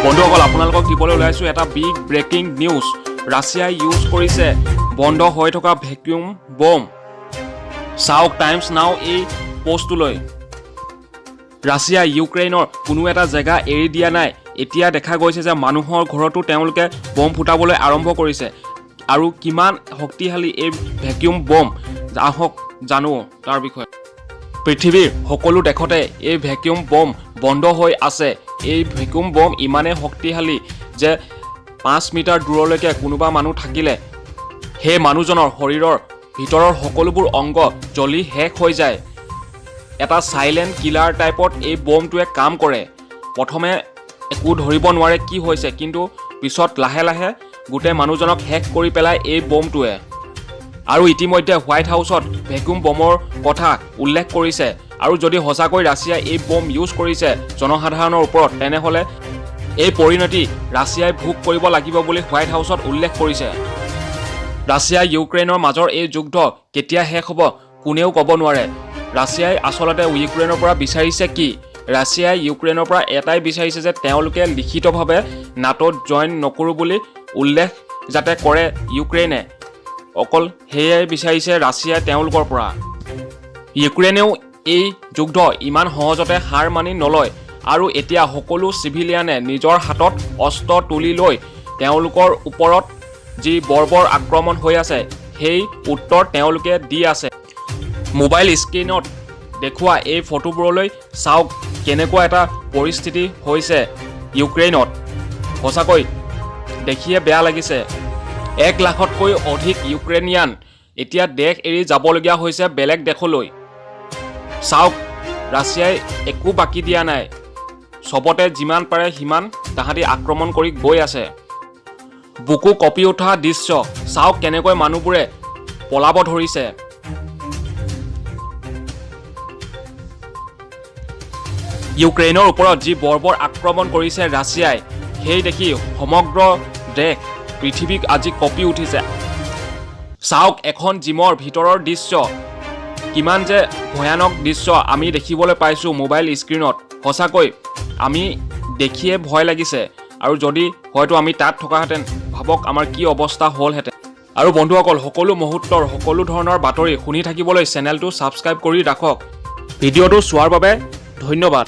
বন্ধুসকল আপোনালোকক দিবলৈ ওলাইছোঁ এটা বিগ ব্ৰেকিং নিউজ। ৰাছিয়াই ইউজ কৰিছে বন্ধ হৈ থকা ভেকুৱাম বম। চাওক টাইমছ নাও এই পোষ্টটোলৈ। ৰাছিয়াই ইউক্ৰেইনৰ কোনো এটা জেগা এৰি দিয়া নাই। এতিয়া দেখা গৈছে যে মানুহৰ ঘৰতো তেওঁলোকে বম ফুটাবলৈ আৰম্ভ কৰিছে। আৰু কিমান শক্তিশালী এই ভেকুৱাম বম আহক জানো তাৰ বিষয়ে। পৃথিৱীৰ সকলো দেশতে এই ভেকুৱাম বম বন্ধ হৈ আছে। এই ভেকুৱাম বম ইমানেই শক্তিশালী যে 5 মিটাৰ দূৰলৈকে কোনোবা মানুহ থাকিলে সেই মানুহজনৰ শৰীৰৰ ভিতৰৰ সকলোবোৰ অংগ জ্বলি শেষ হৈ যায়। এটা সাইলেন্ট কিলাৰ টাইপত এই বমটোৱে কাম কৰে। প্ৰথমে একো ধৰিব নোৱাৰে কি হৈছে, কিন্তু পিছত লাহে লাহে গোটেই মানুহজনক শেষ কৰি পেলাই এই বমটোৱে। আৰু ইতিমধ্যে হোৱাইট হাউচত ভেকুৱাম বমৰ কথা উল্লেখ কৰিছে। আৰু যদি সঁচাকৈ ৰাছিয়াই এই বম ইউজ কৰিছে জনসাধাৰণৰ ওপৰত, তেনেহ'লে এই পৰিণতি ৰাছিয়াই ভোগ কৰিব লাগিব বুলি হোৱাইট হাউচত উল্লেখ কৰিছে। ৰাছিয়া ইউক্ৰেইনৰ মাজৰ এই যুদ্ধ কেতিয়া শেষ হ'ব কোনেও ক'ব নোৱাৰে। ৰাছিয়াই আচলতে ইউক্ৰেইনৰ পৰা বিচাৰিছে কি? ৰাছিয়াই ইউক্ৰেইনৰ পৰা এটাই বিচাৰিছে যে তেওঁলোকে লিখিতভাৱে নাটোত জইন নকৰোঁ বুলি উল্লেখ যাতে কৰে ইউক্ৰেইনে। অকল সেয়াই বিচাৰিছে ৰাছিয়াই তেওঁলোকৰ পৰা। ইউক্ৰেইনেও এই যুদ্ধ ইমান সহজতে হাৰ মানি নলয়। আৰু এতিয়া সকলো চিভিলিয়ানে নিজৰ হাতত অস্ত্ৰ তুলি লৈ তেওঁলোকৰ ওপৰত যি বৰ্বৰ আক্ৰমণ হৈ আছে সেই উত্তৰ তেওঁলোকে দি আছে। মোবাইল স্ক্ৰীণত দেখুওৱা এই ফটোবোৰলৈ চাওক কেনেকুৱা এটা পৰিস্থিতি হৈছে ইউক্ৰেইনত। সঁচাকৈ দেখিয়ে বেয়া লাগিছে। 1 লাখতকৈ অধিক ইউক্ৰেইনিয়ান এতিয়া দেশ এৰি যাবলগীয়া হৈছে বেলেগ দেশলৈ। চাওক ৰাছিয়াই একো বাকী দিয়া নাই। চবতে যিমান পাৰে সিমান তাহাঁতি আক্ৰমণ কৰি গৈ আছে। বুকু কঁপি উঠা দৃশ্য চাওক কেনেকৈ মানুহবোৰে পলাব ধৰিছে। ইউক্ৰেইনৰ ওপৰত যি বৰ্বৰ আক্ৰমণ কৰিছে ৰাছিয়াই, সেই দেখি সমগ্ৰ দেশ পৃথিৱীক আজি কঁপি উঠিছে। চাওক এখন জিমৰ ভিতৰৰ দৃশ্য, কিমান যে ভয়ানক দৃশ্য আমি দেখিবলৈ পাইছোঁ মোবাইল স্ক্ৰীণত। সঁচাকৈ আমি দেখিয়ে ভয় লাগিছে। আৰু যদি হয়তো আমি তাত থকাহেঁতেন ভাবক আমাৰ কি অৱস্থা হ'লহেঁতেন। আৰু বন্ধুসকল সকলো মুহূৰ্তৰ সকলো ধৰণৰ বাতৰি শুনি থাকিবলৈ চেনেলটো ছাবস্ক্ৰাইব কৰি ৰাখক। ভিডিঅ'টো চোৱাৰ বাবে ধন্যবাদ।